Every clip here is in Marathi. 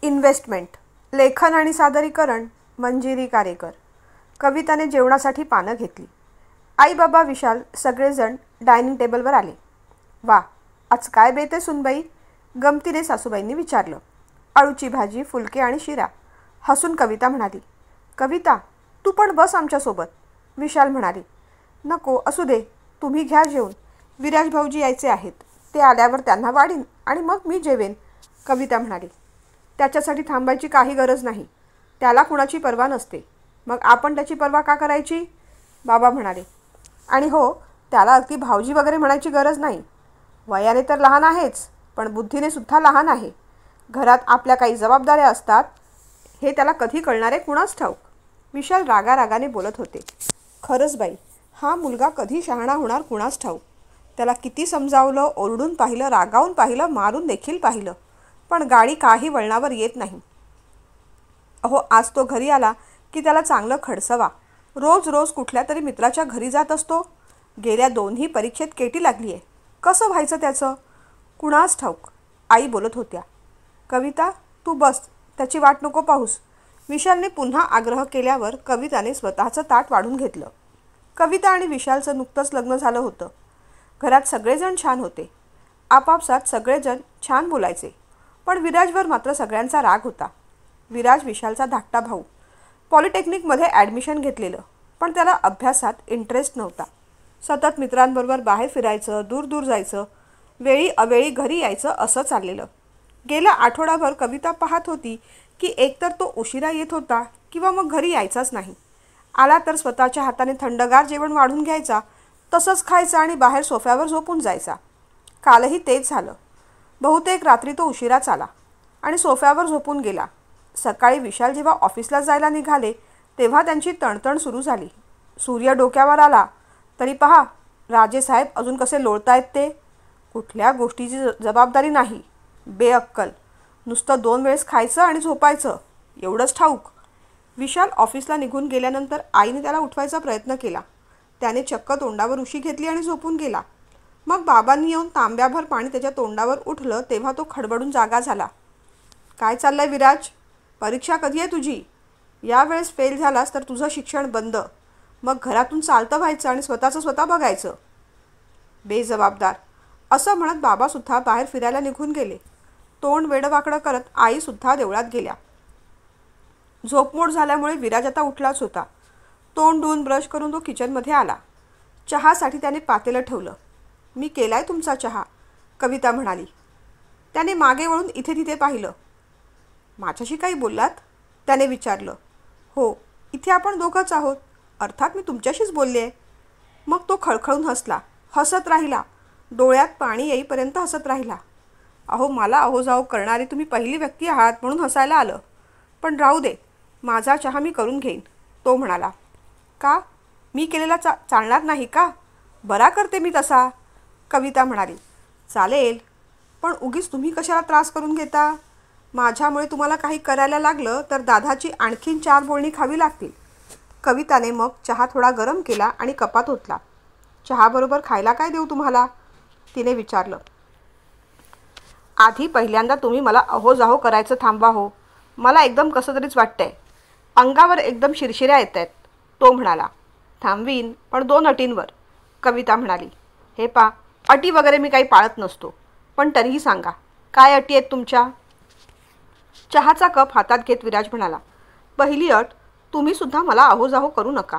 इन्व्हेस्टमेंट. लेखन आणि सादरीकरण मंजिरी कारेकर. कविताने जेवणासाठी पानं घेतली. आई बाबा विशाल सगळेजण डायनिंग टेबलवर आले. वा, आज काय बेत आहे सुनबाई? गमतीने सासूबाईंनी विचारलं. अळूची भाजी, फुलके आणि शिरा. हसून कविता म्हणाली. कविता, तू पण बस आमच्यासोबत. विशाल म्हणाली. नको, असू दे, तुम्ही घ्या जेवून. विराज भाऊजी यायचे आहेत, ते आल्यावर त्यांना वाढीन आणि मग मी जेवेन. कविता म्हणाली. त्याच्यासाठी थांबायची काही गरज नाही. त्याला कुणाची पर्वा नसते. मग आपण त्याची पर्वा का करायची? बाबा म्हणाले. आणि हो, त्याला अगदी भाऊजी वगैरे म्हणायची गरज नाही. वयाने तर लहान आहेच, पण बुद्धीने सुद्धा लहान आहे. घरात आपल्या काही जबाबदाऱ्या असतात, हे त्याला कधी कळणार आहे कुणास ठाऊक. विशाल रागारागाने बोलत होते. खरंच बाई, हा मुलगा कधी शहाणा होणार कुणास ठाऊक. त्याला किती समजावलं, ओरडून पाहिलं, रागावून पाहिलं, मारून देखील पाहिलं, पण गाडी काही वळणावर येत नाही. अहो, आज तो घरी आला की त्याला चांगलं खडसवा. रोज रोज कुठल्या तरी मित्राच्या घरी जात असतो. गेल्या 2ही परीक्षेत केटी लागली आहे. कसं व्हायचं त्याचं कुणास ठाऊक. आई बोलत होत्या. कविता, तू बस, त्याची वाट नको पाहूस. विशालने पुन्हा आग्रह केल्यावर कविताने स्वतःचं ताट वाढून घेतलं. कविता आणि विशालचं नुकतंच लग्न झालं होतं. घरात सगळेजण छान होते. आपापसात सगळेजण छान बोलायचे. पण विराजवर मात्र सगळ्यांचा राग होता. विराज विशालचा धाकटा भाऊ. पॉलिटेक्निकमध्ये ॲडमिशन घेतलेलं, पण त्याला अभ्यासात इंटरेस्ट नव्हता. सतत मित्रांबरोबर बाहेर फिरायचं, दूर दूर जायचं, वेळी अवेळी घरी यायचं असं चाललेलं. गेला आठवडाभर कविता पाहत होती की एकतर तो उशिरा येत होता किंवा मग घरी यायचाच नाही. आला तर स्वतःच्या हाताने थंडगार जेवण वाढून घ्यायचा, तसंच खायचं आणि बाहेर सोफ्यावर झोपून जायचा. कालही तेच झालं. बहुतेक रात्री तो उशिराच आला आणि सोफ्यावर झोपून गेला. सकाळी विशाल जेव्हा ऑफिसला जायला निघाले तेव्हा त्यांची तणतण सुरू झाली. सूर्य डोक्यावर आला तरी पहा, राजेसाहेब अजून कसे लोळतायत ते. कुठल्या गोष्टीची जबाबदारी नाही. बेअक्कल. नुसतं 2 वेळेस खायचं आणि झोपायचं, एवढंच ठाऊक. विशाल ऑफिसला निघून गेल्यानंतर आईने त्याला उठवायचा प्रयत्न केला. त्याने चक्क तोंडावर उशी घेतली आणि झोपून गेला. मग बाबांनी येऊन तांब्याभर पाणी त्याच्या तोंडावर उठलं तेव्हा तो खडबडून जागा झाला. काय चाललंय विराज? परीक्षा कधी आहे तुझी? यावेळेस फेल झालास तर तुझं शिक्षण बंद. मग घरातून चालतं व्हायचं आणि स्वतःचं स्वतः बघायचं. बेजबाबदार, असं म्हणत बाबासुद्धा बाहेर फिरायला निघून गेले. तोंड वेडवाकडं करत आईसुद्धा देवळात गेल्या. झोपमोड झाल्यामुळे विराज आता उठलाच होता. तोंड धुवून ब्रश करून तो किचनमध्ये आला. चहासाठी त्याने पातेलं ठेवलं. मी केलाय तुमचा चहा, कविता म्हणाली. त्याने मागे वळून इथे तिथे पाहिलं. माझ्याशी काही बोललात? त्याने विचारलं. हो, इथे आपण दोघंच आहोत, अर्थात मी तुमच्याशीच बोलले आहे. मग तो खळखळून हसला. हसत राहिला. डोळ्यात पाणी येईपर्यंत हसत राहिला. अहो, मला अहोजाहो करणारी तुम्ही पहिली व्यक्ती आहात म्हणून हसायला आलं. पण राहू दे, माझा चहा मी करून घेईन, तो म्हणाला. का? मी केलेला चालणार नाही का? बरा करते मी तसा, कविता म्हणाली. चालेल, पण उगीच तुम्ही कशाला त्रास करून घेता? माझ्यामुळे तुम्हाला काही करायला लागलं तर दादाची आणखीन 4 बोलणी खावी लागतील. कविताने मग चहा थोडा गरम केला आणि कपात ओतला. चहाबरोबर खायला काय देऊ तुम्हाला? तिने विचारलं. आधी पहिल्यांदा तुम्ही मला अहोजाहो करायचं थांबवा हो. मला एकदम कसं तरीच वाटतंय. अंगावर एकदम शिरशिऱ्या येत आहेत, तो म्हणाला. थांबवीन, पण 2 अटींवर, कविता म्हणाली. हे पा, अटी वगैरे मी काही पाळत नसतो, पण तरीही सांगा, काय अटी आहेत तुमच्या? चहाचा कप हातात घेत विराज म्हणाला. पहिली अट, तुम्हीसुद्धा मला अहोजाहो करू नका.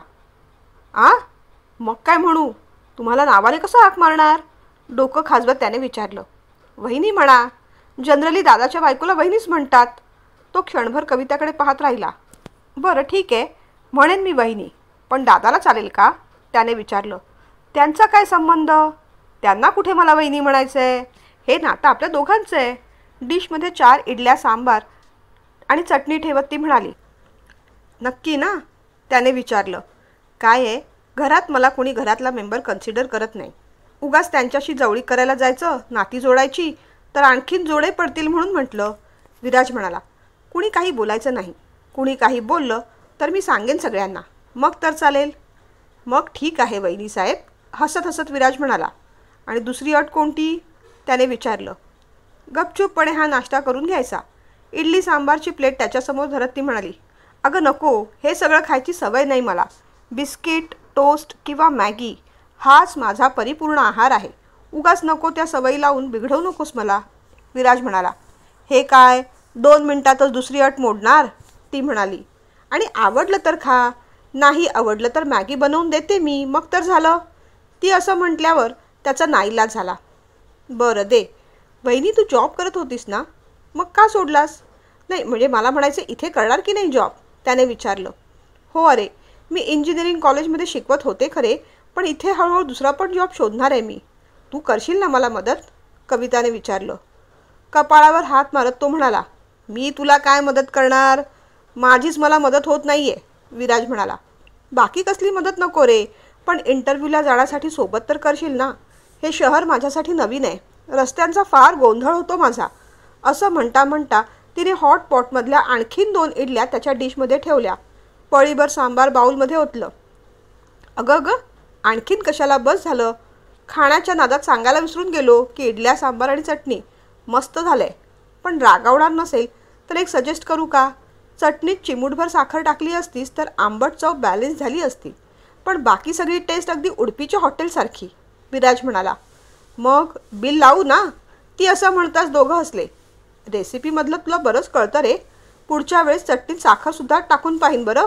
मग काय म्हणू? तुम्हाला नावाने कसं हाक मारणार? डोकं खाजवत त्याने विचारलं. वहिनी म्हणा. जनरली दादाच्या बायकोला वहिनीच म्हणतात. तो क्षणभर कविताकडे पाहत राहिला. बरं ठीक आहे, म्हणेन मी वहिनी, पण दादाला चालेल का? त्याने विचारलं. त्यांचा काय संबंध? त्यांना कुठे मला वहिनी म्हणायचं आहे? हे नातं आपल्या दोघांचं आहे. डिशमध्ये 4 इडल्या, सांबार आणि चटणी ठेवत ती म्हणाली. नक्की ना? त्याने विचारलं. काय आहे, घरात मला कोणी घरातला मेंबर कन्सिडर करत नाही. उगाच त्यांच्याशी जवळी करायला जायचं, नाती जोडायची, तर आणखीन जोडे पडतील म्हणून म्हटलं, विराज म्हणाला. कुणी काही बोलायचं नाही. कुणी काही बोललं तर मी सांगेन सगळ्यांना, मग तर चालेल. मग ठीक आहे वहिनीसाहेब, हसत हसत विराज म्हणाला. आणि दुसरी अट कोणती? त्याने विचारलं. गपचूपपणे हा नाश्ता करून घ्यायचा. इडली सांबारची प्लेट त्याच्यासमोर धरत ती म्हणाली, अगं नको, हे सगळं खायची सवय नाही मला. बिस्किट, टोस्ट किंवा मॅगी हाच माझा परिपूर्ण आहार आहे. उगाच नको त्या सवयी लावून बिघडवू नकोस मला. विराज म्हणाला. हे काय, 2 मिनिटातच दुसरी अट मोडणार, ती म्हणाली. आणि आवडलं तर खा, नाही आवडलं तर मॅगी बनवून देते मी, मग तर झालं. ती असं म्हटल्यावर त्याचा नाईलाज झाला. बरं दे. वहिनी तू जॉब करत होतीस ना, मग का सोडलास? नाही म्हणजे मला म्हणायचं इथे करणार की नाही जॉब, त्याने विचारलं. हो अरे, मी इंजिनिअरिंग कॉलेजमध्ये शिकवत होते खरे, पण इथे हळूहळू दुसरा पण जॉब शोधणार आहे मी. तू करशील ना मला मदत, कविताने विचारलं. कपाळावर हात मारत तो म्हणाला, मी तुला काय मदत करणार, माझीच मला मदत होत नाही आहे. विराज म्हणाला. बाकी कसली मदत नको रे, पण इंटरव्ह्यूला जाण्यासाठी सोबत तर करशील ना. हे शहर माझ्यासाठी नवीन आहे, रस्त्यांचा फार गोंधळ होतो माझा. असं म्हणता म्हणता तिने हॉट पॉटमधल्या आणखीन 2 इडल्या त्याच्या डिशमध्ये ठेवल्या. पळीभर सांबार बाऊलमध्ये ओतलं. अगं अगं, आणखीन कशाला, बस झालं. खाण्याच्या नादात सांगायला विसरून गेलो की इडल्या सांबार आणि चटणी मस्त झालंय. पण रागावणार नसेल तर एक सजेस्ट करू का? चटणीत चिमूटभर साखर टाकली असतीस तर आंबट चव बॅलन्स झाली असती, पण बाकी सगळी टेस्ट अगदी उडपीच्या हॉटेलसारखी. विराज म्हणाला. मग बिल लावू ना, ती असं म्हणताच दोघं हसले. रेसिपीमधलं तुला बरंच कळतं रे, पुढच्या वेळेस चटणीत साखरसुद्धा टाकून पाहीन. बरं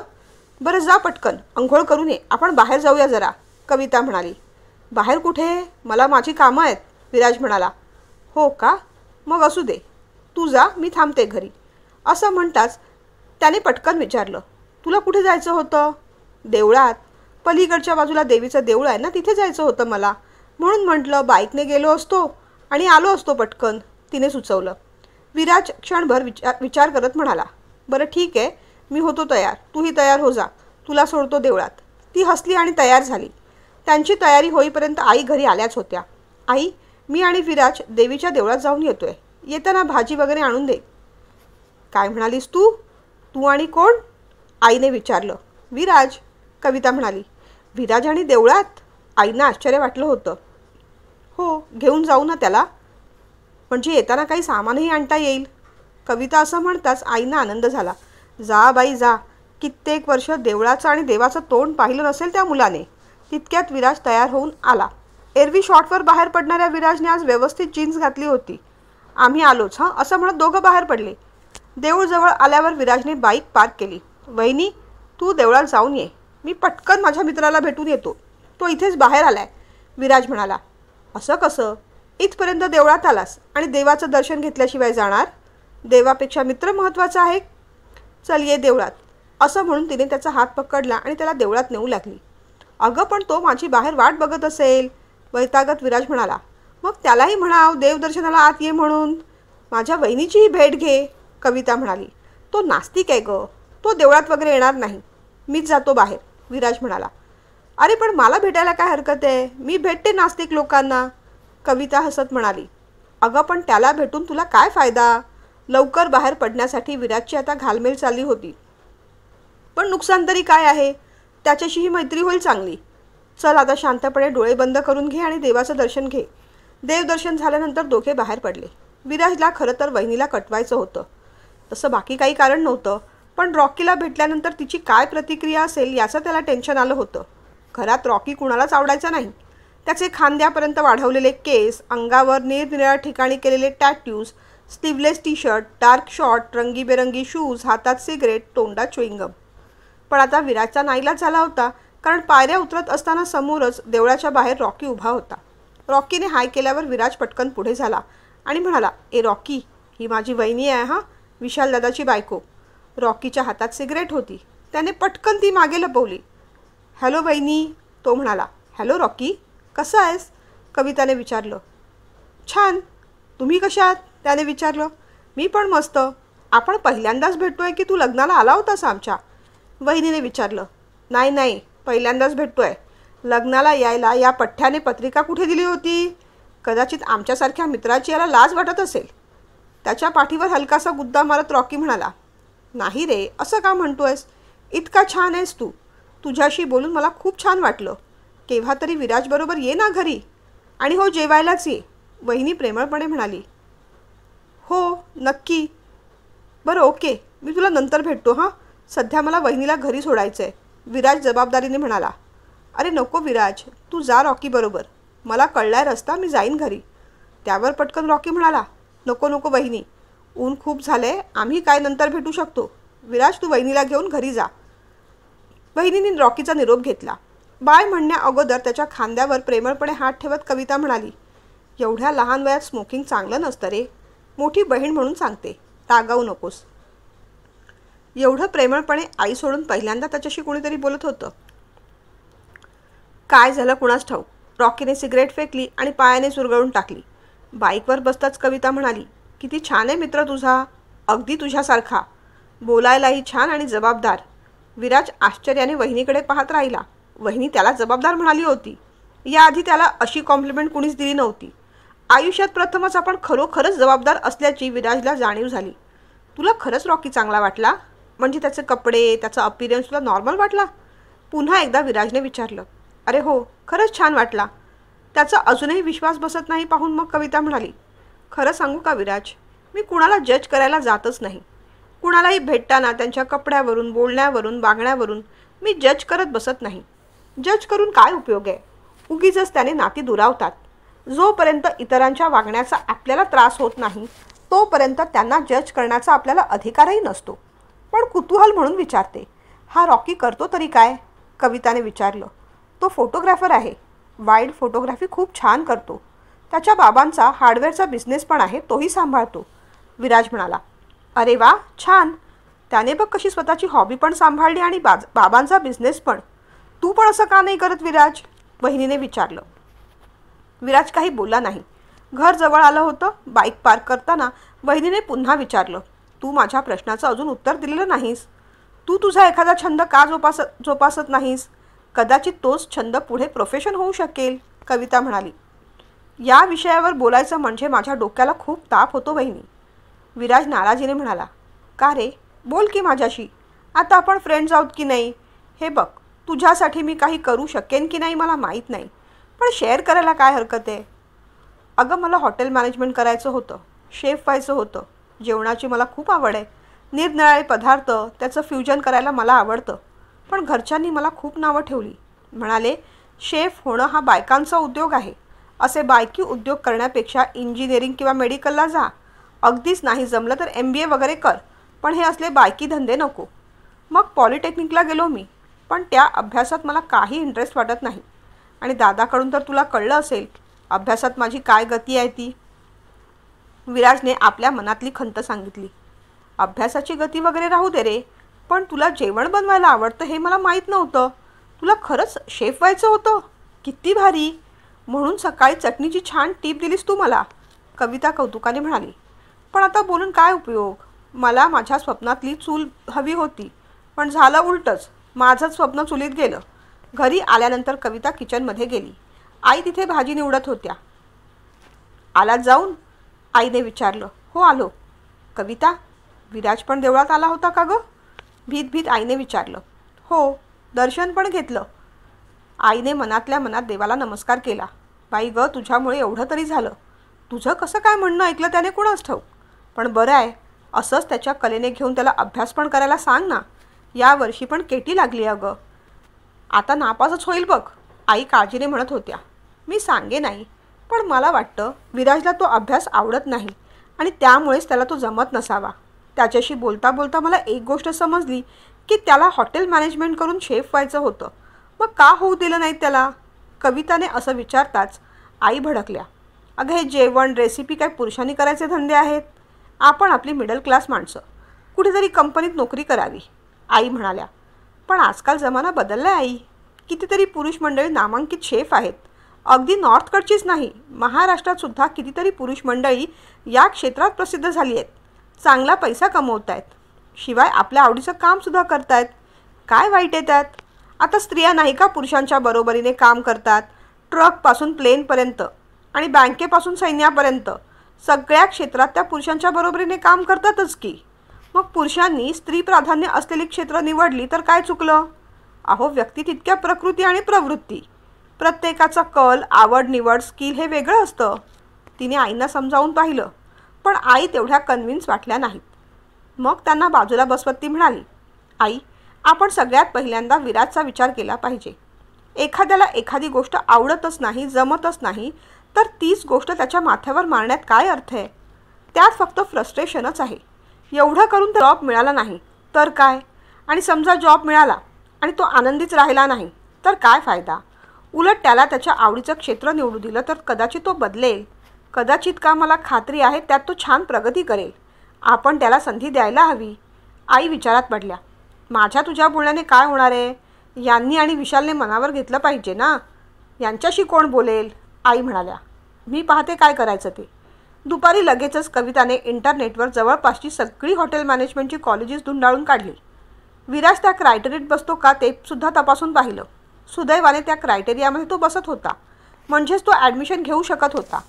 बरं, जा पटकन अंघोळ करून ये, आपण बाहेर जाऊया जरा, कविता म्हणाली. बाहेर कुठे, मला माझी कामं आहेत, विराज म्हणाला. हो का, मग असू दे, तू जा, मी थांबते घरी. असं म्हणताच त्याने पटकन विचारलं, तुला कुठे जायचं होतं? देवळात, पलीकडच्या बाजूला देवीचं देऊळ आहे ना, तिथे जायचं होतं मला, म्हणून म्हटलं बाईकने गेलो असतो आणि आलो असतो पटकन, तिने सुचवलं. विराज क्षणभर विचार करत म्हणाला. बरं ठीक आहे, मी होतो तयार, तूही तयार हो, जा, तुला सोडतो देवळात. ती हसली आणि तयार झाली. त्यांची तयारी होईपर्यंत आई घरी आल्याच होत्या. आई, मी आणि विराज देवीच्या देवळात जाऊन येतोय, येताना भाजी वगैरे आणून दे. काय म्हणालीस तू? तू आणि कोण? आईने विचारलं. विराज, कविता म्हणाली. विराज आणि देवळात? आईंना आश्चर्य वाटलं होतं. हो, घेऊन जाऊ ना त्याला, म्हणजे येताना काही सामानही आणता येईल. कविता असं म्हणताच आईंना आनंद झाला. जा बाई जा, कित्येक वर्ष देवळाचं आणि देवाचं तोंड पाहिलं नसेल त्या मुलाने. तितक्यात विराज तयार होऊन आला. एरवी शॉर्टवर बाहेर पडणाऱ्या विराजने आज व्यवस्थित जीन्स घातली होती. आम्ही आलोच हं, असं म्हणत दोघं बाहेर पडले. देऊळजवळ आल्यावर विराजने बाईक पार्क केली. वहिनी, तू देवळात जाऊन ये, मी पटकन माझ्या मित्राला भेटून येतो, तो इथेच बाहेर आलाय, विराज म्हणाला. असं कसं? इथपर्यंत देवळात आलास आणि देवाचं दर्शन घेतल्याशिवाय जाणार? देवापेक्षा मित्र महत्त्वाचा आहे. चल ये देवळात, असं म्हणून तिने त्याचा हात पकडला आणि त्याला देवळात नेऊ लागली. अगं पण तो माझी बाहेर वाट बघत असेल, वैतागत विराज म्हणाला. मग त्यालाही म्हणाव देवदर्शनाला आत ये म्हणून. माझ्या वहिनीचीही भेट घे, कविता म्हणाली. तो नास्तिक आहे गं, तो देवळात वगैरे येणार नाही, मीच जातो बाहेर, विराज म्हणाला. अरे पण मला भेटायला काय हरकत आहे, मी भेटते नास्तिक लोकांना, कविता हसत म्हणाली. अगं पण त्याला भेटून तुला काय फायदा? लवकर बाहेर पडण्यासाठी विराजची आता घालमेल चालली होती. पण नुकसान तरी काय आहे, त्याच्याशीही मैत्री होईल चांगली. चल आता शांतपणे डोळे बंद करून घे आणि देवाचं दर्शन घे. देवदर्शन झाल्यानंतर दोघे बाहेर पडले. विराजला खरं तर वहिनीला कटवायचं होतं, तसं बाकी काही कारण नव्हतं, पण रॉकीला भेटल्यानंतर तिची काय प्रतिक्रिया असेल याचं त्याला टेन्शन आलं होतं. घरात रॉकी कुणालाच आवडायचा नाही. त्याचे खांद्यापर्यंत वाढवलेले केस, अंगावर निरनिराळ्या ठिकाणी केलेले tattoos, sleeveless T shirt, dark short, रंगीबेरंगी शूज, हातात सिगरेट, तोंडात च्युइंगम. पण आता विराजचा नाईलाज झाला होता, कारण पायऱ्या उतरत असताना समोरच देवळाच्या बाहेर रॉकी उभा होता. रॉकीने हाय केल्यावर विराज पटकन पुढे झाला आणि म्हणाला, ए रॉकी, ही माझी वहिनी आहे हां, विशाल दादाची बायको. रॉकीच्या हातात सिगरेट होती, त्याने पटकन ती मागे लपवली. हॅलो वहिनी, तो म्हणाला. हॅलो रॉकी, कसा आहेस, कविताने विचारलं. छान, तुम्ही कशा आहात, त्याने विचारलं. मी पण मस्त. आपण पहिल्यांदाच भेटतोय की तू लग्नाला आला होतास आमच्या, वहिनीने विचारलं. नाही नाही, पहिल्यांदाच भेटतोय. लग्नाला यायला या पठ्ठ्याने पत्रिका कुठे दिली होती? कदाचित आमच्यासारख्या मित्राची याला लाज वाटत असेल. त्याच्या पाठीवर हलकासा गुद्दा मारत रॉकी म्हणाला. नाही रे, असं का म्हणतोयस, इतका छान आहेस तू, तुझ्याशी बोलून मला खूप छान वाटलं. केव्हा तरी विराजबरोबर ये ना घरी, आणि हो जेवायलाच ये, वहिनी प्रेमळपणे म्हणाली. हो नक्की. बरं ओके, मी तुला नंतर भेटतो हां. सध्या मला वहिनीला घरी सोडायचं आहे, विराज जबाबदारीने म्हणाला. अरे नको विराज, तू जा रॉकीबरोबर. मला कळलाय रस्ता, मी जाईन घरी. त्यावर पटकन रॉकी म्हणाला, नको नको वहिनी, ऊन खूप झालंय, आम्ही काय नंतर भेटू शकतो. विराज तू वहिनीला घेऊन घरी जा. वहिनीने रॉकीचा निरोप घेतला. बाय म्हणण्या अगोदर त्याच्या खांद्यावर प्रेमळपणे हात ठेवत कविता म्हणाली, एवढ्या लहान वयात स्मोकिंग चांगलं नसतं रे. मोठी बहीण म्हणून सांगते, रागावू नकोस. एवढं प्रेमळपणे आई सोडून पहिल्यांदा त्याच्याशी कोणीतरी बोलत होतं. काय झालं कुणास ठाऊक. रॉकीने सिगरेट फेकली आणि पायाने चुरगळून टाकली. बाईकवर बसताच कविता म्हणाली, किती छान आहे मित्र तुझा, अगदी तुझ्यासारखा, बोलायलाही छान आणि जबाबदार. विराज आश्चर्याने वहिनीकडे पाहत राहिला. वहिनी त्याला जबाबदार म्हणाली होती. याआधी त्याला अशी कॉम्प्लिमेंट कुणीच दिली नव्हती. आयुष्यात प्रथमच आपण खरोखरच जबाबदार असल्याची विराजला जाणीव झाली. तुला खरंच रॉकी चांगला वाटला? म्हणजे त्याचे कपडे, त्याचा अपीअरन्स तुला नॉर्मल वाटला? पुन्हा एकदा विराजने विचारलं. अरे हो, खरंच छान वाटला. त्याचा अजूनही विश्वास बसत नाही पाहून मग कविता म्हणाली, खरं सांगू का विराज, मी कुणाला जज करायला जातच नाही. कुणालाही भेटताना त्यांच्या कपड्यावरून, बोलण्यावरून, वागण्यावरून मी जज करत बसत नाही. जज करून काय उपयोग आहे? उगीचच त्याने नाती दुरावतात. जोपर्यंत इतरांच्या वागण्याचा आपल्याला त्रास होत नाही तोपर्यंत त्यांना जज करण्याचा आपल्याला अधिकारही नसतो. पण कुतूहल म्हणून विचारते, हा रॉकी करतो तरी काय? कविताने विचारलं. तो फोटोग्राफर आहे. वाईल्ड फोटोग्राफी खूप छान करतो. त्याच्या बाबांचा हार्डवेअरचा बिझनेस पण आहे, तोही सांभाळतो. विराज म्हणाला, अरे वा छान. त्याने बघ कशी स्वतःची हॉबी पण सांभाळली आणि बाबांचा बिझनेस पण. तू पण असं का नाही करत विराज? वहिनीने विचारलं. विराज काही बोलला नाही. घर जवळ आलं होतं. बाईक पार्क करताना वहिनीने पुन्हा विचारलं, तू माझ्या प्रश्नाचं अजून उत्तर दिलेलं नाहीस. तू तुझा एखादा छंद का जोपासत नाहीस? कदाचित तोच छंद पुढे प्रोफेशन होऊ शकेल. कविता म्हणाली, या विषयावर बोलायचं म्हणजे माझ्या डोक्याला खूप ताप होतो वहिनी. विराज नाराजीने म्हणाला, का रे? बोल की माझ्याशी. आता आपण फ्रेंड्स आहोत की नाही? हे बघ, तुझ्यासाठी मी काही करू शकेन की नाही मला माहीत नाही, पण शेअर करायला काय हरकत आहे? अगं मला हॉटेल मॅनेजमेंट करायचं होतं, शेफ व्हायचं होतं. जेवणाची मला खूप आवड आहे. निरनिराळे पदार्थ त्याचं फ्युजन करायला मला आवडतं. पण घरच्यांनी मला खूप नावं ठेवली. म्हणाले, शेफ होणं हा बायकांचा उद्योग आहे. असे बायकी उद्योग करण्यापेक्षा इंजिनिअरिंग किंवा मेडिकलला जा. अगदीच नाही जमलं तर MBA वगैरे कर, पण हे असले बायकी धंदे नको. मग पॉलिटेक्निकला गेलो मी, पण त्या अभ्यासात मला काही इंटरेस्ट वाटत नाही. आणि दादाकडून तर तुला कळलं असेल अभ्यासात माझी काय गती आहे ती. विराजने आपल्या मनातली खंत सांगितली. अभ्यासाची गती वगैरे राहू दे रे, पण तुला जेवण बनवायला आवडतं हे मला माहीत नव्हतं. तुला खरंच शेफ व्हायचं होतं? किती भारी. म्हणून सकाळी चटणीची छान टीप दिलीस तू मला. कविता कौतुकाने म्हणाली. पण आता बोलून काय उपयोग? मला माझ्या स्वप्नातली चूल हवी होती, पण झालं उलटंच. माझंच स्वप्न चुलीत गेलं. घरी आल्यानंतर कविता किचनमध्ये गेली. आई तिथे भाजी निवडत होत्या. आलात जाऊन? आईने विचारलं. हो आलो. कविता, विराज पण देवळात आला होता का गं? भीत भीत आईने विचारलं. हो, दर्शन पण घेतलं. आईने मनातल्या मनात देवाला नमस्कार केला. बाई गं, तुझ्यामुळे एवढं तरी झालं. तुझं कसं काय म्हणणं ऐकलं त्याने कुणास ठाऊक. पण बरं आहे, असंच त्याच्या कलेने घेऊन त्याला अभ्यास पण करायला सांग ना. या वर्षी पण केटी लागली अगं. आता नापासच होईल बघ, आई काळजीने म्हणत होत्या. मी सांगे नाही, पण मला वाटतं विराजला तो अभ्यास आवडत नाही आणि त्यामुळेच त्याला तो जमत नसावा. त्याच्याशी बोलता बोलता मला एक गोष्ट समजली की त्याला हॉटेल मॅनेजमेंट करून शेफ व्हायचं होतं. मग का होऊ दिलं नाही त्याला? कविताने असं विचारताच आई भडकल्या. अगं हे जेवण रेसिपी काय पुरुषांनी करायचे धंदे आहेत? आपण आपली मिडल क्लास माणसं कुठेतरी कंपनीत नोकरी करावी. आई म्हणाल्या. पण आजकाल जमाना बदलला आहे आई. कितीतरी पुरुष मंडळी नामांकित शेफ आहेत. अगदी नॉर्थकडचीच नाही, महाराष्ट्रात सुद्धा कितीतरी पुरुष मंडळी या क्षेत्रात प्रसिद्ध झाली आहेत. चांगला पैसा कमवत आहेत. शिवाय आपल्या आवडीचं कामसुद्धा करत आहेत. काय वाईट आहे त्यात? आता स्त्रिया नाही का पुरुषांच्या बरोबरीने काम करतात? ट्रकपासून प्लेनपर्यंत आणि बँकेपासून सैन्यापर्यंत सगळ्या क्षेत्रात त्या पुरुषांच्या बरोबरीने काम करतातच की. मग पुरुषांनी स्त्री प्राधान्य असलेली क्षेत्र निवडली तर काय चुकलं? अहो, व्यक्ती तितक्या प्रकृती आणि प्रवृत्ती. प्रत्येकाचा कल, आवड निवड, स्किल हे वेगळं असतं. तिने आईंना समजावून पाहिलं, पण आई तेवढ्या कन्व्हिन्स वाटल्या नाहीत. मग त्यांना बाजूला बसवत ती म्हणाली, आई, आपण सगळ्यात पहिल्यांदा विराजचा विचार केला पाहिजे. एखाद्याला एखादी गोष्ट आवडतच नाही, जमतच नाही, तर तीच गोष्ट त्याच्या माथ्यावर मारण्यात काय अर्थ आहे? त्यात फक्त फ्रस्ट्रेशनच आहे. एवढं करून जॉब मिळाला नाही तर काय? आणि समजा जॉब मिळाला आणि तो आनंदीच राहिला नाही तर काय फायदा? उलट त्याला त्याच्या आवडीचं क्षेत्र निवडू दिलं तर कदाचित तो बदलेल. कदाचित का, मला खात्री आहे त्यात तो छान प्रगती करेल. आपण त्याला संधी द्यायला हवी. आई विचारात पडल्या. माझ्या तुझ्या बोलण्याने काय होणार आहे? यांनी आणि विशालने मनावर घेतलं पाहिजे ना. यांच्याशी कोण बोलेल? आई म्हणाल्या. मी पाहते काय करायचं ते. दुपारी लगेचच कविताने इंटरनेटवर जवळपासची सगळी हॉटेल मॅनेजमेंटची कॉलेजेस धुंडाळून काढली. विराज त्या क्रायटेरियात बसतो का ते सुद्धा तपासून पाहिलं. सुदैवाने त्या क्रायटेरियामध्ये तो बसत होता, म्हणजेच तो ॲडमिशन घेऊ शकत होता.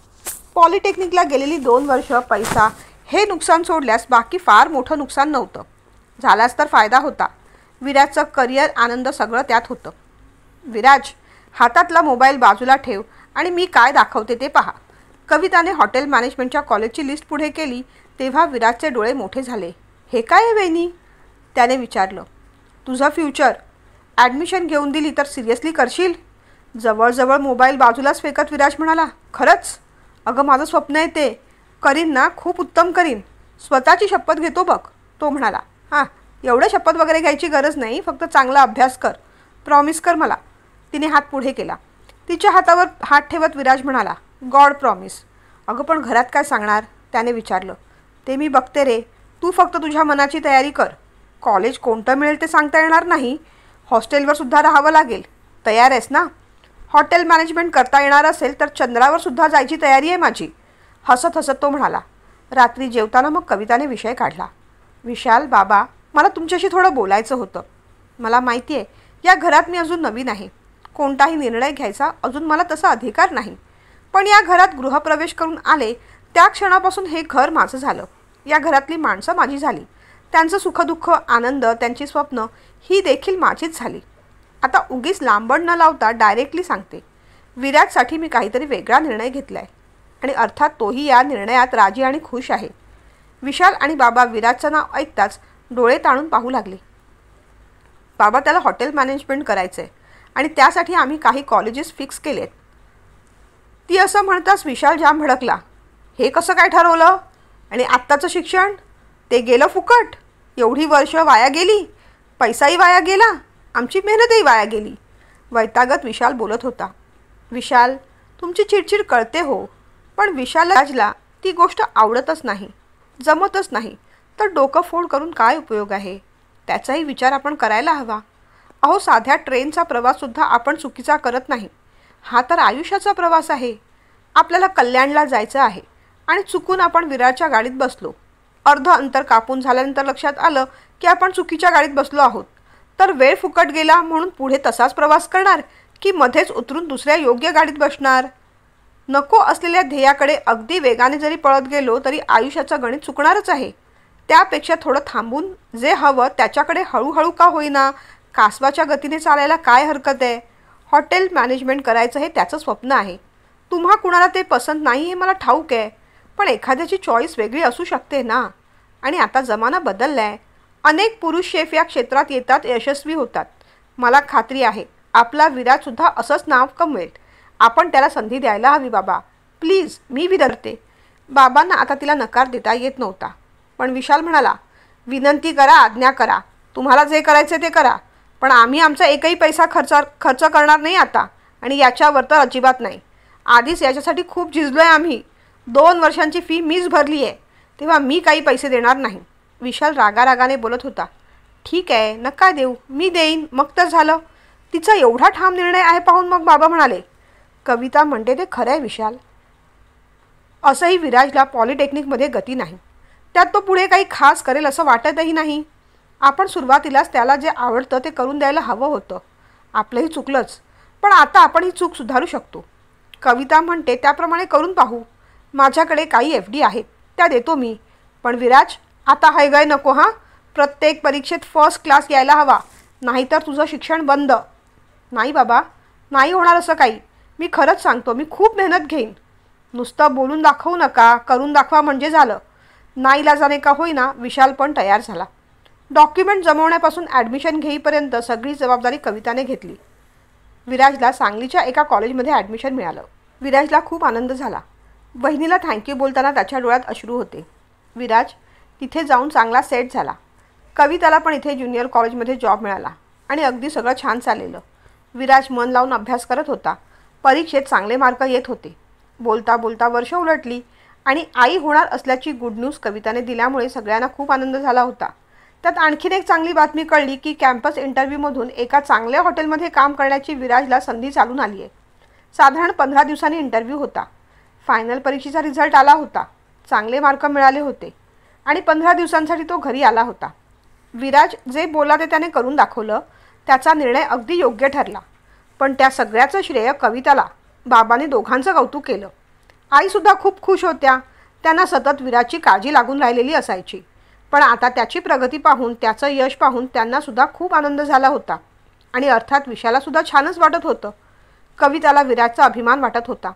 पॉलिटेक्निकला गेलेली 2 वर्ष, पैसा हे नुकसान सोडल्यास बाकी फार मोठं नुकसान नव्हतं. झालाच तर फायदा होता. विराजचं करिअर, आनंद सगळं त्यात होतं. विराज, हातातला मोबाईल बाजूला ठेव आणि मी काय दाखवते ते पहा. कविताने हॉटेल मॅनेजमेंटच्या कॉलेजची लिस्ट पुढे केली तेव्हा विराजचे डोळे मोठे झाले. हे काय आहे वहिनी? त्याने विचारलं. तुझं फ्युचर. ॲडमिशन घेऊन दिली तर सिरियसली करशील? जवळजवळ मोबाईल बाजूलाच फेकत विराज म्हणाला. खरंच? अगं, माझं स्वप्न आहे ते. करीन ना, खूप उत्तम करीन. स्वतःची शपथ घेतो बघ, तो म्हणाला. हां, एवढं शपथ वगैरे घ्यायची गरज नाही, फक्त चांगला अभ्यास कर. प्रॉमिस कर मला. तिने हात पुढे केला. तिच्या हातावर हात ठेवत विराज म्हणाला, गॉड प्रॉमिस. अगं, पण घरात काय सांगणार? त्याने विचारलं. ते मी बघते रे, तू फक्त तुझ्या मनाची तयारी कर. कॉलेज कोणतं मिळेल ते सांगता येणार नाही. हॉस्टेलवर सुद्धा राहावं लागेल. तयार आहेस ना? हॉटेल मॅनेजमेंट करता येणार असेल तर चंद्रावर सुद्धा जायची तयारी आहे माझी. हसत हसत तो म्हणाला. रात्री जेवताना मग कविताने विषय काढला. विशाल बाबा, मला तुमच्याशी थोडं बोलायचं होतं. मला माहिती आहे या घरात मी अजून नवीन आहे. कोणताही निर्णय घ्यायचा अजून मला तसा अधिकार नाही. पण या घरात गृहप्रवेश करून आले त्या क्षणापासून हे घर माझं झालं. या घरातली माणसं माझी झाली. त्यांचं सुखदुःख, आनंद, त्यांची स्वप्न ही देखील माझीच झाली. आता उगीच लांबण न लावता डायरेक्टली सांगते, विराजसाठी मी काहीतरी वेगळा निर्णय घेतला आहे आणि अर्थात तोही या निर्णयात राजी आणि खुश आहे. विशाल आणि बाबा विराजचं नाव ऐकताच डोळे ताणून पाहू लागले. बाबा, त्याला हॉटेल मॅनेजमेंट करायचं आहे आणि त्यासाठी आम्ही काही कॉलेजेस फिक्स केलेत. ती असं म्हणताच विशाल जाम भडकला. हे कसं काय ठरवलं? आणि आत्ताचं शिक्षण? ते गेलं फुकट. एवढी वर्ष वाया गेली. पैसाही वाया गेला. आमची मेहनतही वाया गेली. वैतागत विशाल बोलत होता. विशाल, तुमची चिडचिड कळते हो, पण विशालला ती गोष्ट आवडतच नाही, जमतच नाही, तर डोकं फोड करून काय उपयोग आहे? त्याचाही विचार आपण करायला हवा. अहो, साध्या ट्रेनचा प्रवाससुद्धा आपण चुकीचा करत नाही. हा तर आयुष्याचा प्रवास आहे. आपल्याला कल्याणला जायचं आहे आणि चुकून आपण विरारच्या गाडीत बसलो. अर्ध अंतर कापून झाल्यानंतर लक्षात आलं की आपण चुकीच्या गाडीत बसलो आहोत. तर वेळ फुकट गेला म्हणून पुढे तसाच प्रवास करणार की मध्येच उतरून दुसऱ्या योग्य गाडीत बसणार? नको असलेल्या ध्येयाकडे अगदी वेगाने जरी पळत गेलो तरी आयुष्याचं गणित चुकणारच आहे. त्यापेक्षा थोडं थांबून जे हवं त्याच्याकडे हळूहळू का होईना कासवाच्या गतीने चालायला काय हरकत आहे? हॉटेल मॅनेजमेंट करायचं हे त्याचं स्वप्न आहे. तुम्हा कुणाला ते पसंत नाही हे मला ठाऊक आहे, पण एखाद्याची चॉईस वेगळी असू शकते ना. आणि आता जमाना बदलला आहे. अनेक पुरुष शेफ या क्षेत्रात येतात, यशस्वी होतात. मला खात्री आहे आपला विराजसुद्धा असंच नाव कमवेल. आपण त्याला संधी द्यायला हवी बाबा, प्लीज. मी विनंती. बाबांना आता तिला नकार देता येत नव्हता. पण विशाल म्हणाला, विनंती करा, आज्ञा करा. तुम्हाला जे करायचे ते करा, पण आम्ही आमचा एकही पैसा खर्च करणार नाही आता, आणि याच्यावर तर अजिबात नाही. आधीच याच्यासाठी खूप झिजलो आहे आम्ही. 2 वर्षांची फी मीच भरली आहे, तेव्हा मी काही पैसे देणार नाही. विशाल रागारागाने बोलत होता. ठीक आहे, नका देऊ, मी देईन, मग तर झालं. तिचा एवढा ठाम निर्णय आहे पाहून मग बाबा म्हणाले, कविता म्हणते ते खरं आहे विशाल. असंही विराजला पॉलिटेक्निकमध्ये गती नाही. त्यात तो पुढे काही खास करेल असं वाटतही नाही. आपण सुरुवातीलाच त्याला जे आवडतं ते करून द्यायला हवं होतं. आपलंही चुकलंच, पण आता आपण ही चूक सुधारू शकतो. कविता म्हणते त्याप्रमाणे करून पाहू. माझ्याकडे काही FD आहेत, त्या देतो मी. पण विराज, आता हैगाय नको हां. प्रत्येक परीक्षेत फर्स्ट क्लास यायला हवा, नाहीतर तुझं शिक्षण बंद. नाही बाबा, नाही होणार असं काही. मी खरंच सांगतो, मी खूप मेहनत घेईन. नुसतं बोलून दाखवू नका, करून दाखवा म्हणजे झालं. नाईलाजाने का होईना विशाल पण तयार झाला. डॉक्युमेंट जमवण्यापासून ॲडमिशन घेईपर्यंत सगळी जबाबदारी कविताने घेतली. विराजला सांगलीच्या एका कॉलेजमध्ये ॲडमिशन मिळालं. विराजला खूप आनंद झाला. बहिणीला थँक्यू बोलताना त्याच्या डोळ्यात अश्रू होते. विराज तिथे जाऊन चांगला सेट झाला. कविताला पण इथे ज्युनियर कॉलेजमध्ये जॉब मिळाला आणि अगदी सगळं छान चाललेलं. विराज मन लावून अभ्यास करत होता. परीक्षेत चांगले मार्क येत होते. बोलता बोलता वर्ष उलटली आणि आई होणार असल्याची गुड न्यूज कविताने दिल्यामुळे सगळ्यांना खूप आनंद झाला होता. त्यात आणखीन एक चांगली बातमी कळली की कॅम्पस इंटरव्ह्यूमधून एका चांगल्या हॉटेलमध्ये काम करण्याची विराजला संधी चालून आली आहे. साधारण 15 दिवसांनी इंटरव्ह्यू होता. फायनल परीक्षेचा रिझल्ट आला होता. चांगले मार्क मिळाले होते आणि 15 दिवसांसाठी तो घरी आला होता. विराज जे बोला ते त्याने करून दाखवलं. त्याचा निर्णय अगदी योग्य ठरला. पण त्या सगळ्याचं श्रेय कविताला. बाबांनी दोघांचं कौतुक केलं. आईसुद्धा खूप खुश होत्या. त्यांना सतत विराजची काळजी लागून राहिलेली असायची. पण आता त्याची प्रगती पाहून, त्याचं यश पाहून त्यांनासुद्धा खूप आनंद झाला होता. आणि अर्थात विशालासुद्धा छानच वाटत होतं. कविताला विराजचा अभिमान वाटत होता.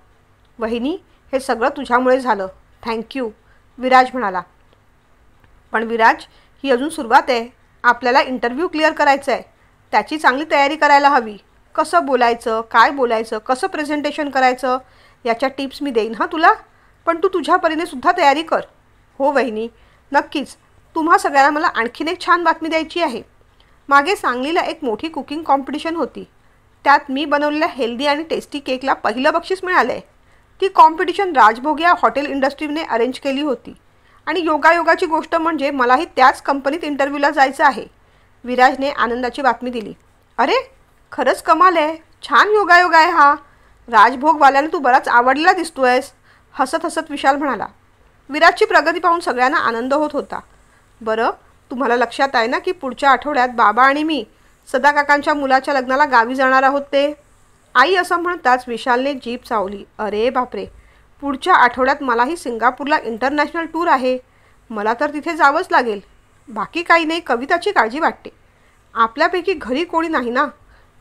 वहिनी, हे सगळं तुझ्यामुळे झालं. थँक्यू, विराज म्हणाला. पण विराज, ही अजून सुरुवात आहे. आपल्याला इंटरव्ह्यू क्लिअर करायचं आहे. त्याची चांगली तयारी करायला हवी. कसं बोलायचं, काय बोलायचं, कसं प्रेझेंटेशन करायचं, याच्या टिप्स मी देईन हां तुला. पण तू तुझ्या परीने सुद्धा तयारी कर. हो वहिनी, नक्कीच. तुम्हा सगळ्यांना मला आणखीन एक छान बातमी द्यायची आहे. मागे सांगलीला एक मोठी कुकिंग कॉम्पिटिशन होती. त्यात मी बनवलेल्या हेल्दी आणि टेस्टी केकला पहिलं बक्षीस मिळालं आहे. ती कॉम्पिटिशन राजभोग या हॉटेल इंडस्ट्रीने अरेंज केली होती. आणि योगायोगाची गोष्ट म्हणजे मलाही त्याच कंपनीत इंटरव्ह्यूला जायचं आहे. विराजने आनंदाची बातमी दिली. अरे, खरंच कमाल आहे. छान योगायोग आहे हा. राजभोगवाल्याने तू बराच आवडलेला दिसतोयस, हसत हसत विशाल म्हणाला. विराजची प्रगती पाहून सगळ्यांना आनंद होत होता. बरं, तुम्हाला लक्षात आहे ना की पुढच्या आठवड्यात बाबा आणि मी सदाकाकांच्या मुलाच्या लग्नाला गावी जाणार आहोत ते. आई असं म्हणताच विशालने जीभ चावली. अरे बापरे, पुढच्या आठवड्यात मलाही सिंगापूरला इंटरनॅशनल टूर आहे. मला तर तिथे जावंच लागेल. बाकी काही नाही, कविताची काळजी वाटते. आपल्यापैकी घरी कोणी नाही ना.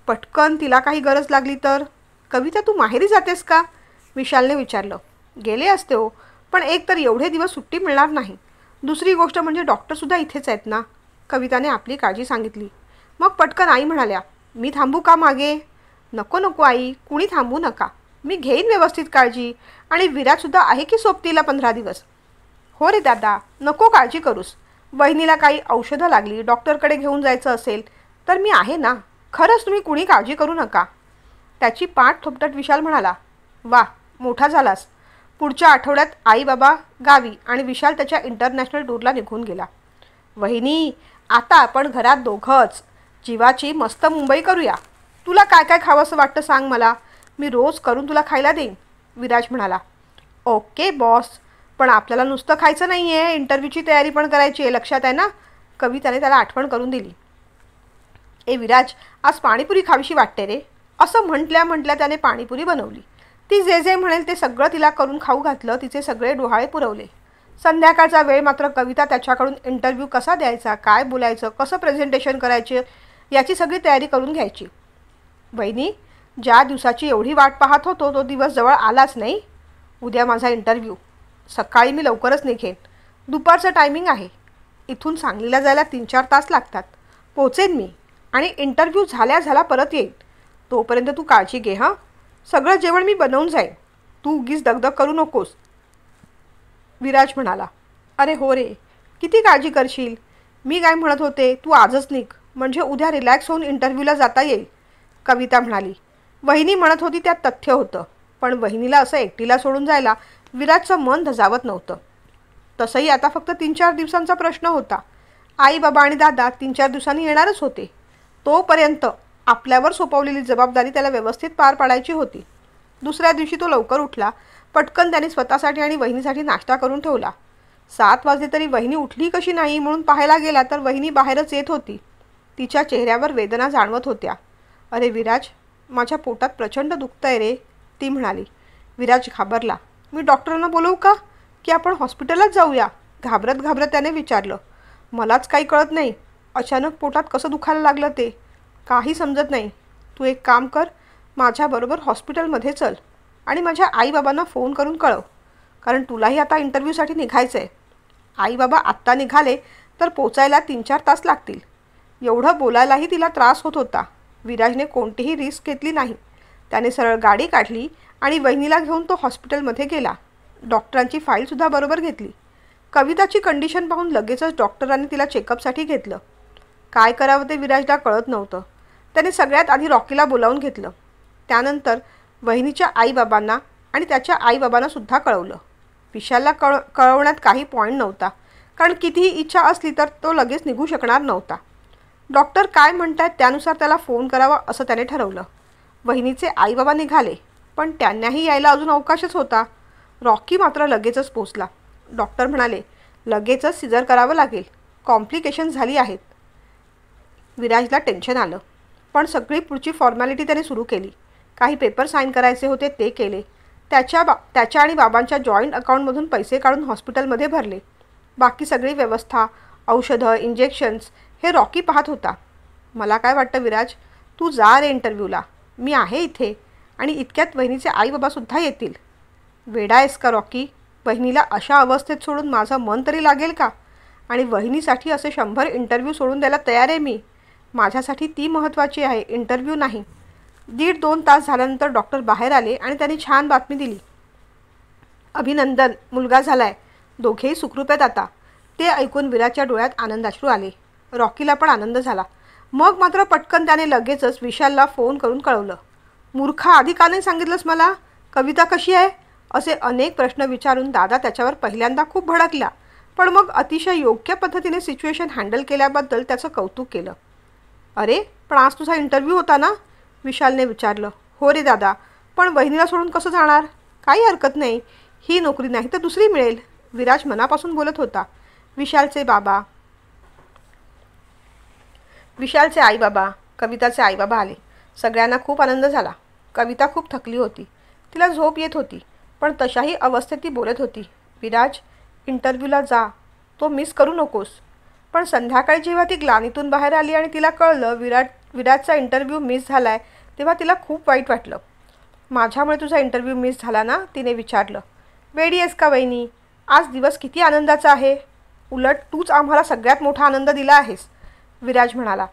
पटकन तिला काही गरज लागली तर. कविता, तू माहेरी जातेस का, विशालने विचारलं. गेले असते हो, पण एक तर एवढे दिवस सुट्टी मिळणार नाही. दुसरी गोष्ट म्हणजे डॉक्टरसुद्धा इथेच आहेत ना, कविताने आपली काळजी सांगितली. मग पटकन आई म्हणाल्या, मी थांबू का मागे. नको नको आई, कुणी थांबू नका. मी घेईन व्यवस्थित काळजी. आणि विराजसुद्धा आहे की सोबतीला 15 दिवस. हो रे दादा, नको काळजी करूस. बहिणीला काही औषधं लागली, डॉक्टरकडे घेऊन जायचं असेल तर मी आहे ना. खरंच तुम्ही कुणी काळजी करू नका. त्याची पाठ थोपटत विशाल म्हणाला. वा, मोठा झालास. पुढच्या आठवड्यात आई बाबा गावी आणि विशाल त्याच्या इंटरनॅशनल टूरला निघून गेला. वहिनी, आता आपण घरात दोघंच. जीवाची मस्त मुंबई करूया. तुला काय काय खावंसं वाटतं सांग मला. मी रोज करून तुला खायला देईन, विराज म्हणाला. ओके बॉस, पण आपल्याला नुसतं खायचं नाही आहे, इंटरव्ह्यूची तयारी पण करायची आहे, लक्षात आहे ना, कविताने त्याला आठवण करून दिली. ए विराज, आज पाणीपुरी खावीशी वाटते रे, असं म्हटल्या त्याने पाणीपुरी बनवली. ती जे जे म्हणेल ते सगळं तिला करून खाऊ घातलं. तिचे सगळे डोहाळे पुरवले. संध्याकाळचा वेळ मात्र कविता त्याच्याकडून इंटरव्ह्यू कसा द्यायचा, काय बोलायचं, कसं प्रेझेंटेशन करायचे याची सगळी तयारी करून घ्यायची. बहिणी, ज्या दिवसाची एवढी वाट पाहत होतो तो दिवस जवळ आलाच नाही. उद्या माझा इंटरव्ह्यू. सकाळी मी लवकरच निघेन. दुपारचं टायमिंग आहे. इथून सांगलीला जायला 3-4 तास लागतात. पोचेन मी आणि इंटरव्ह्यू झाल्या परत येईन. तोपर्यंत तू काळजी घे हां. सगळं जेवण मी बनवून जाईन. तू उगीच दगदग करू नकोस, विराज म्हणाला. अरे हो रे, किती काळजी करशील. मी काय म्हणत होते, तू आजच निघ, म्हणजे उद्या रिलॅक्स होऊन इंटरव्ह्यूला जाता येईल, कविता म्हणाली. वहिनी म्हणत होती त्यात तथ्य होतं. पण वहिनीला असं एकटीला सोडून जायला विराजचं मन धजावत नव्हतं. तसंही आता फक्त 3-4 दिवसांचा प्रश्न होता. आई बाबा आणि दादा 3-4 दिवसांनी येणारच होते. तोपर्यंत आपल्यावर सोपवलेली जबाबदारी त्याला व्यवस्थित पार पाडायची होती. दुसऱ्या दिवशी तो लवकर उठला. पटकन त्याने स्वतःसाठी आणि वहिनीसाठी नाश्ता करून ठेवला. 7 वाजले तरी वहिनी उठली कशी नाही म्हणून पाहायला गेला तर वहिनी बाहेरच येत होती. तिच्या चेहऱ्यावर वेदना जाणवत होत्या. अरे विराज, माझ्या पोटात प्रचंड दुखतंय रे, ती म्हणाली. विराज घाबरला. मी डॉक्टरांना बोलवू का, की आपण हॉस्पिटललाच जाऊया, घाबरत त्याने विचारलं. मलाच काही कळत नाही. अचानक पोटात कसं दुखायला लागलं ते काही समजत नाही. तू एक काम कर, माझ्याबरोबर हॉस्पिटलमध्ये चल आणि माझ्या आईबाबांना फोन करून कळव, कारण तुलाही आता इंटरव्ह्यूसाठी निघायचं आहे. आई बाबा आत्ता निघाले तर पोचायला 3-4 तास लागतील. एवढं बोलायलाही तिला त्रास होत होता. विराजने कोणतीही रिस्क घेतली नाही. त्याने सरळ गाडी काढली आणि वहिनीला घेऊन तो हॉस्पिटलमध्ये गेला. डॉक्टरांची फाईलसुद्धा बरोबर घेतली. कविताची कंडिशन पाहून लगेचच डॉक्टरांनी तिला चेकअपसाठी घेतलं. काय करावं ते विराजला कळत नव्हतं. त्याने सगळ्यात आधी रॉकीला बोलावून घेतलं. त्यानंतर वहिनीच्या आईबाबांना आणि त्याच्या आईबाबांनासुद्धा कळवलं. विशालला कळवण्यात काही पॉईंट नव्हता, कारण कितीही इच्छा असली तर तो लगेच निघू शकणार नव्हता. डॉक्टर काय म्हणतात त्यानुसार त्याला फोन करावा असं त्याने ठरवलं. वहिनीचे आईबाबा निघाले, पण त्यांनाही यायला अजून अवकाशच होता. रॉकी मात्र लगेचच पोचला. डॉक्टर म्हणाले, लगेचच सिजर करावं लागेल, कॉम्प्लिकेशन झाली आहेत. विराजला टेन्शन आलं, पण सगळी पुढची फॉर्मॅलिटी त्याने सुरू केली. काही पेपर साईन करायचे होते ते केले. त्याच्या आणि बाबांच्या जॉईंट अकाउंटमधून पैसे काढून हॉस्पिटलमध्ये भरले. बाकी सगळी व्यवस्था, औषधं, इंजेक्शन्स हे रॉकी पाहत होता. मला काय वाटतं विराज, तू जा रे इंटरव्ह्यूला, मी आहे इथे, आणि इतक्यात वहिनीचे आईबाबासुद्धा येतील. वेडा आहेस का रॉकी? बहिणीला अशा अवस्थेत सोडून माझं मन तरी लागेल का? आणि वहिनीसाठी असे 100 इंटरव्ह्यू सोडून द्यायला तयार आहे मी. माझ्यासाठी ती महत्त्वाची आहे, इंटरव्ह्यू नाही. 1.5-2 तास झाल्यानंतर डॉक्टर बाहेर आले आणि त्यांनी छान बातमी दिली. अभिनंदन, मुलगा झालाय. दोघेही सुखरूप आहेत आता. ते ऐकून विराजच्या डोळ्यात आनंदाश्रू आले. रॉकीला पण आनंद झाला. मग मात्र पटकन त्याने लगेचच विशालला फोन करून कळवलं. मूर्खा, आधी का नाही सांगितलंस मला? कविता कशी आहे? असे अनेक प्रश्न विचारून दादा त्याच्यावर पहिल्यांदा खूप भडकला, पण मग अतिशय योग्य पद्धतीने सिच्युएशन हँडल केल्याबद्दल त्याचं कौतुक केलं. अरे, पण आज तुझा इंटरव्ह्यू होता ना? विशालने विचारलं. हो रे दादा, पण वहिनीला सोडून कसं जाणार? काही हरकत नाही, ही नोकरी नाही तर दुसरी मिळेल, विराज मनापासून बोलत होता. विशालचे आईबाबा, कविताचे आईबाबा आले. सगळ्यांना खूप आनंद झाला. कविता खूप थकली होती. तिला झोप येत होती, पण तशाही अवस्थेत ती बोलत होती. विराज, इंटरव्ह्यूला जा, तो मिस करू नकोस. पण संध्याकाळी जेव्हा ती ग्लानीतून बाहेर आली आणि तिला कळलं विराजचा इंटरव्ह्यू मिस झाला आहे, तेव्हा तिला खूप वाईट वाटलं. माझ्यामुळे तुझा इंटरव्ह्यू मिस झाला ना? तिने विचारलं. वेडी आहेस का वहिनी? आज दिवस किती आनंदाचा आहे. उलट तूच आम्हाला सगळ्यात मोठा आनंद दिला आहेस, विराज म्हणाला.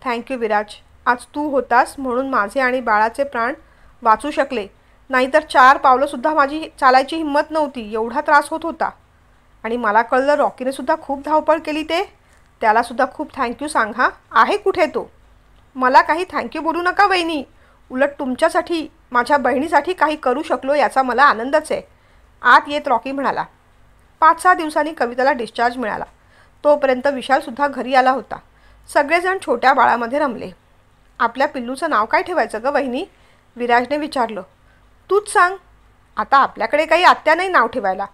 थँक्यू विराज, आज तू होतास म्हणून माझे आणि बाळाचे प्राण वाचू शकले. नाहीतर 4 पावलंसुद्धा माझी चालायची हिंमत नव्हती, एवढा त्रास होत होता. आणि मला कळलं रॉकीनेसुद्धा खूप धावपळ केली. त्यालासुद्धा खूप थँक्यू सांग. हा आहे कुठे तो? मला काही थँक्यू बोलू नका वहिनी. उलट तुमच्यासाठी, माझ्या बहिणीसाठी काही करू शकलो याचा मला आनंदच आहे, आत येत रॉकी म्हणाला. 5-6 दिवसांनी कविताला डिस्चार्ज मिळाला. तोपर्यंत विशालसुद्धा घरी आला होता. सगळेजण छोट्या बाळामध्ये रमले. आपल्या पिल्लूचं नाव काय ठेवायचं गं वहिनी? विराजने विचारलं. तूच सांग. आता आपल्याकडे काही आत्या नाही नाव ठेवायला.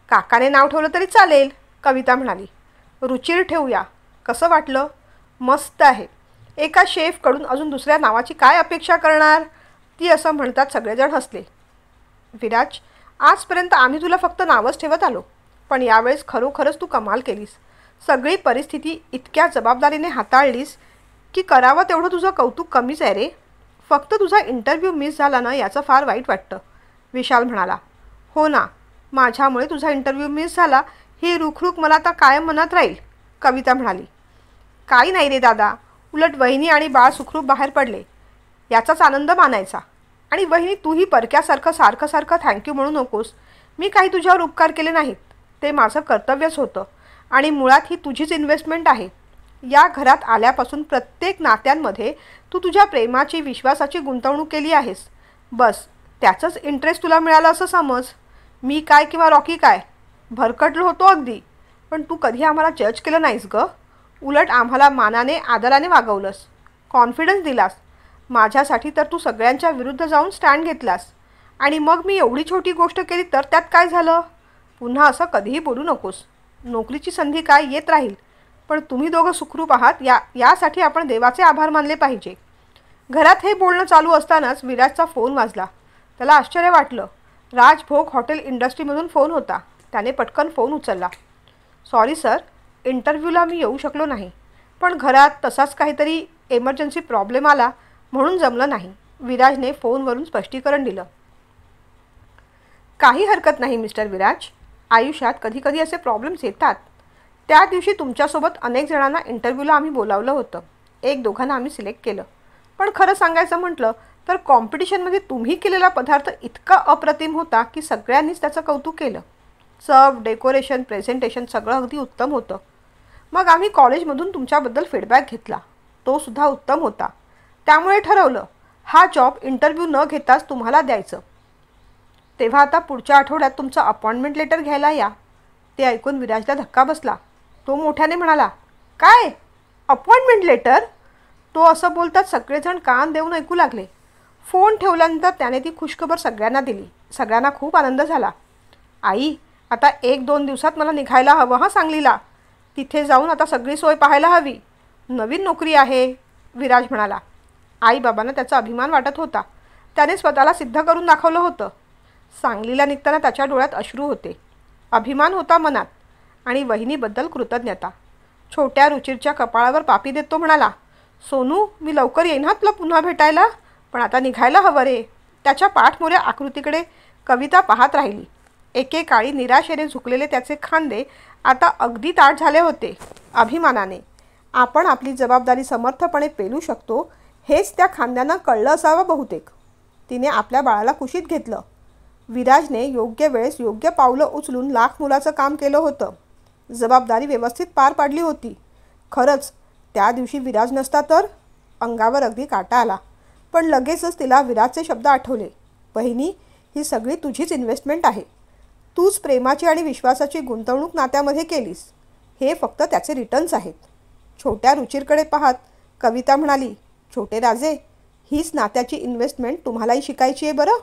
काकाने नाव ठेवलं तरी चालेल, कविता म्हणाली. रुचिर ठेवूया. कसं वाटलं? मस्त आहे. एका शेफकडून अजून दुसऱ्या नावाची काय अपेक्षा करणार? ती असं म्हणतात सगळेजण हसले. विराज, आजपर्यंत आम्ही तुला फक्त नावच ठेवत आलो, पण यावेळेस खरोखरच तू कमाल केलीस. सगळी परिस्थिती इतक्या जबाबदारीने हाताळलीस की करावं तेवढं तुझं कौतुक कमीच आहे रे. फक्त तुझा इंटरव्ह्यू मिस झाला ना याचं फार वाईट वाटतं, विशाल म्हणाला. हो ना, माझ्यामुळे तुझा इंटरव्ह्यू मिस झाला ही रुखरुख मला आता कायम मनात राहील, कविता म्हणाली. काही नाही रे दादा, उलट वहिनी आणि बाळ सुखरूप बाहेर पडले याचाच आनंद मानायचा. आणि वहिनी, तूही परक्यासारखं सारखं थँक्यू म्हणू नकोस. मी काही तुझ्यावर उपकार केले नाहीत, ते माझं कर्तव्यच होतं. आणि मुळात ही तुझीच इन्व्हेस्टमेंट आहे. या घरात आल्यापासून प्रत्येक नात्यांमध्ये तू तुझ्या प्रेमाची, विश्वासाची गुंतवणूक केली आहेस. बस त्याचंच इंटरेस्ट तुला मिळालं असं समज. मी काय किंवा रॉकी काय, भरकटलो होतो अगदी, पण तू कधी आम्हाला जज केलं नाहीस गं. उलट आम्हाला मानाने, आदराने वागवलंस, कॉन्फिडन्स दिलास. माझ्यासाठी तर तू सगळ्यांच्या विरुद्ध जाऊन स्टँड घेतलास. आणि मग मी एवढी छोटी गोष्ट केली तर त्यात काय झालं? पुन्हा असं कधीही बोलू नकोस. नोकरीची संधी काय येत राहील, पण तुम्ही दोघं सुखरूप आहात यासाठी आपण देवाचे आभार मानले पाहिजे. घरात हे बोलणं चालू असतानाच विराजचा फोन वाजला. त्याला आश्चर्य वाटलं. राजभोग हॉटेल इंडस्ट्रीमधून फोन होता. त्याने पटकन फोन उचलला. सॉरी सर, इंटरव्ह्यूला मी येऊ शकलो नाही, पण घरात तसाच काहीतरी एमर्जन्सी प्रॉब्लेम आला म्हणून जमलं नाही, विराजने फोनवरून स्पष्टीकरण दिलं. काही हरकत नाही मिस्टर विराज, आयुष्यात कधीकधी असे प्रॉब्लेम्स येतात. त्या दिवशी तुमच्यासोबत अनेक जणांना इंटरव्ह्यूला आम्ही बोलावलं होतं. एक दोघांना आम्ही सिलेक्ट केलं. पण खरं सांगायचं म्हटलं तर कॉम्पिटिशनमध्ये तुम्ही केलेला पदार्थ इतका अप्रतिम होता की सगळ्यांनीच त्याचं कौतुक केलं. चव, डेकोरेशन, प्रेझेंटेशन सगळं अगदी उत्तम होतं. मग आम्ही कॉलेजमधून तुमच्याबद्दल फीडबॅक घेतला. तो सुद्धा उत्तम होता. त्यामुळे ठरवलं हा जॉब इंटरव्ह्यू न घेताच तुम्हाला द्यायचं. तेव्हा आता पुढच्या आठवड्यात तुमचं अपॉइंटमेंट लेटर घ्यायला या. ते ऐकून विराजला धक्का बसला. तो मोठ्याने म्हणाला, काय अपॉइंटमेंट लेटर? तो असं बोलताच सगळेजण कान देऊन ऐकू लागले. फोन ठेवल्यानंतर त्याने ती खुशखबर सगळ्यांना दिली. सगळ्यांना खूप आनंद झाला. आई, आता 1-2 दिवसात मला निघायला हवं हां सांगलीला. तिथे जाऊन आता सगळी सोय पाहायला हवी. नवीन नोकरी आहे, विराज म्हणाला. आईबाबांना त्याचा अभिमान वाटत होता. त्याने स्वतःला सिद्ध करून दाखवलं होतं. सांगलीला निघताना त्याच्या डोळ्यात अश्रू होते. अभिमान होता मनात आणि वहिनीबद्दल कृतज्ञता. छोट्या रुचिरच्या कपाळावर पापी देत तो म्हणाला, सोनू, मी लवकर येईन हां तुला पुन्हा भेटायला, पण आता निघायला हवं रे. त्याच्या पाठमोऱ्या आकृतीकडे कविता पाहत राहिली. एकेकाळी निराशेने झुकलेले त्याचे खांदे आता अगदी ताठ झाले होते. अभिमानाने आपण आपली जबाबदारी समर्थपणे पेलू शकतो हेच त्या खांद्यांना कळलं असावं बहुतेक. तिने आपल्या बाळाला कुशीत घेतलं. विराजने योग्य वेळेस योग्य पावलं उचलून लाख मुलाचं काम केलं होतं. जबाबदारी व्यवस्थित पार पाडली होती. खरंच त्या दिवशी विराज नसता तर? अंगावर अगदी काटा आला. पण लगेचच तिला विराजचे शब्द आठवले. बहिणी, ही सगळी तुझीच इन्व्हेस्टमेंट आहे. तूच प्रेमाची आणि विश्वासाची गुंतवणूक नात्यामध्ये केलीस. हे फक्त त्याचे रिटर्न्स आहेत. छोट्या रुचिरकडे पाहत कविता म्हणाली, छोटे राजे, हीच नात्याची इन्व्हेस्टमेंट तुम्हालाही शिकायची आहे बरं.